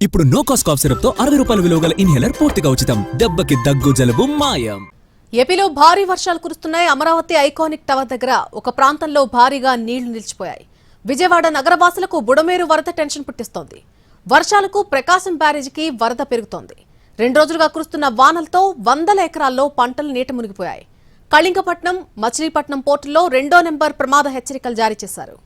ఇప్పుడు no cost cough syrup తో 60 రూపాయల విలువ గల ఇన్హేలర్ పూర్తిగా ఉచితం. దెబ్బకి దగ్గు జలుబు మాయం. ఏపీలో భారీ వర్షాలు కురుస్తున్నాయి. అమరావతి ఐకానిక్ టవర్ దగ్గర ఒక ప్రాంతంలో భారీగా నీళ్లు నిలిచిపోయాయి. విజయవాడ నగరవాసులకు బుడమేరు వరద టెన్షన్ పుట్టిస్తోంది. వర్షాలకు ప్రకాశం బ్యారేజీకి వరద పెరుగుతోంది. 2 రోజులుగా కురుస్తున్న వానలతో వందల ఎకరాల్లో పంటలు నీట మునిగిపోయాయి. కళింగపట్నం, మచిలీపట్నం పోర్టుల్లో 2వ నెంబర్ ప్రమాద హెచ్చరికలు జారీ చేశారు.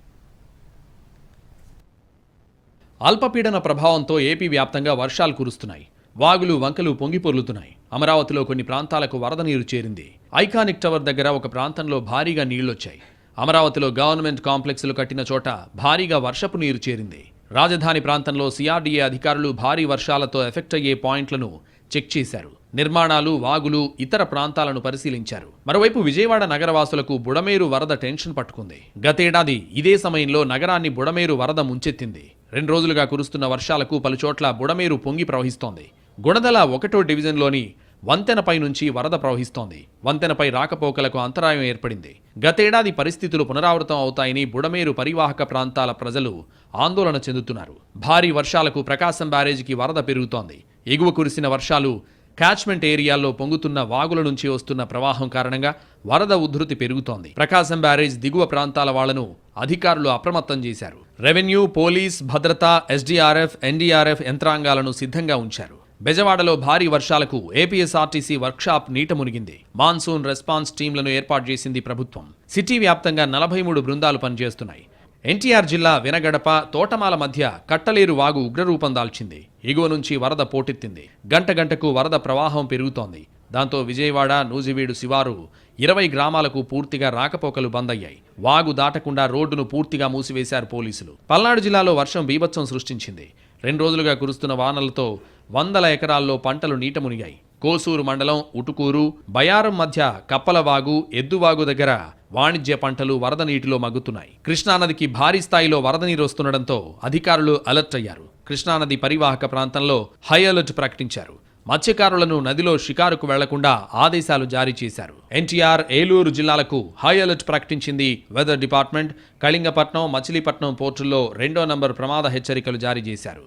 అల్పపీడన ప్రభావంతో ఏపీ వ్యాప్తంగా వర్షాలు కురుస్తున్నాయి. వాగులు వంకలు పొంగిపొర్లుతున్నాయి. అమరావతిలో కొన్ని ప్రాంతాలకు వరద నీరు చేరింది. ఐకానిక్ టవర్ దగ్గర ఒక ప్రాంతంలో భారీగా నీళ్లొచ్చాయి. అమరావతిలో గవర్నమెంట్ కాంప్లెక్స్లు కట్టిన చోట భారీగా వర్షపు నీరు చేరింది. రాజధాని ప్రాంతంలో సిఆర్డీఏ అధికారులు భారీ వర్షాలతో ఎఫెక్ట్ అయ్యే పాయింట్లను చెక్ చేశారు. నిర్మాణాలు, వాగులు, ఇతర ప్రాంతాలను పరిశీలించారు. మరోవైపు విజయవాడ నగరవాసులకు బుడమేరు వరద టెన్షన్ పట్టుకుంది. గతేడాది ఇదే సమయంలో నగరాన్ని బుడమేరు వరద ముంచెత్తింది. 2 రోజులుగా కురుస్తున్న వర్షాలకు పలుచోట్ల బుడమేరు పొంగి ప్రవహిస్తోంది. గుణదల 1వ డివిజన్లోని వంతెనపై నుంచి వరద ప్రవహిస్తోంది. వంతెనపై రాకపోకలకు అంతరాయం ఏర్పడింది. గతేడాది పరిస్థితులు పునరావృతం అవుతాయని బుడమేరు పరివాహక ప్రాంతాల ప్రజలు ఆందోళన చెందుతున్నారు. భారీ వర్షాలకు ప్రకాశం బ్యారేజీకి వరద పెరుగుతోంది. ఎగువ కురిసిన వర్షాలు క్యాచ్మెంట్ ఏరియాల్లో పొంగుతున్న వాగుల నుంచి వస్తున్న ప్రవాహం కారణంగా వరద ఉధృతి పెరుగుతోంది. ప్రకాశం బ్యారేజ్ దిగువ ప్రాంతాల వాళ్లను అధికారులు అప్రమత్తం చేశారు. రెవెన్యూ, పోలీస్, భద్రతా, ఎస్డీఆర్ఎఫ్, ఎన్డీఆర్ఎఫ్ యంత్రాంగాలను సిద్ధంగా ఉంచారు. బెజవాడలో భారీ వర్షాలకు ఏపీఎస్ఆర్టీసీ వర్క్షాప్ నీట మునిగింది. మాన్సూన్ రెస్పాన్స్ టీంలను ఏర్పాటు చేసింది ప్రభుత్వం. సిటీ వ్యాప్తంగా 43 బృందాలు పనిచేస్తున్నాయి. ఎన్టీఆర్ జిల్లా వెనగడప, తోటమాల మధ్య కట్టలేరు వాగు ఉగ్రరూపం దాల్చింది. ఎగువ నుంచి వరద పోటెత్తింది. గంట గంటకు వరద ప్రవాహం పెరుగుతోంది. దాంతో విజయవాడ, నూజివీడు శివారు 20 గ్రామాలకు పూర్తిగా రాకపోకలు బంద్ అయ్యాయి. వాగు దాటకుండా రోడ్డును పూర్తిగా మూసివేశారు పోలీసులు. పల్నాడు జిల్లాలో వర్షం బీభత్సం సృష్టించింది. 2 రోజులుగా కురుస్తున్న వానలతో వందల ఎకరాల్లో పంటలు నీట మునిగాయి. కోసూరు మండలం ఉటుకూరు, బయారం మధ్య కప్పలవాగు, ఎద్దువాగు దగ్గర వాణిజ్య పంటలు వరద నీటిలో మగ్గుతున్నాయి. కృష్ణానదికి భారీ స్థాయిలో వరద నీరు వస్తుండటంతో అధికారులు అలర్ట్ అయ్యారు. కృష్ణానది పరివాహక ప్రాంతంలో హై అలర్ట్ ప్రకటించారు. మత్స్యకారులను నదిలో షికారుకు వెళ్లకుండా ఆదేశాలు జారీ చేశారు. ఎన్టీఆర్, ఏలూరు జిల్లాలకు హై అలర్ట్ ప్రకటించింది వెదర్ డిపార్ట్మెంట్. కళింగపట్నం, మచిలీపట్నం పోర్టుల్లో 2వ నంబర్ ప్రమాద హెచ్చరికలు జారీ చేశారు.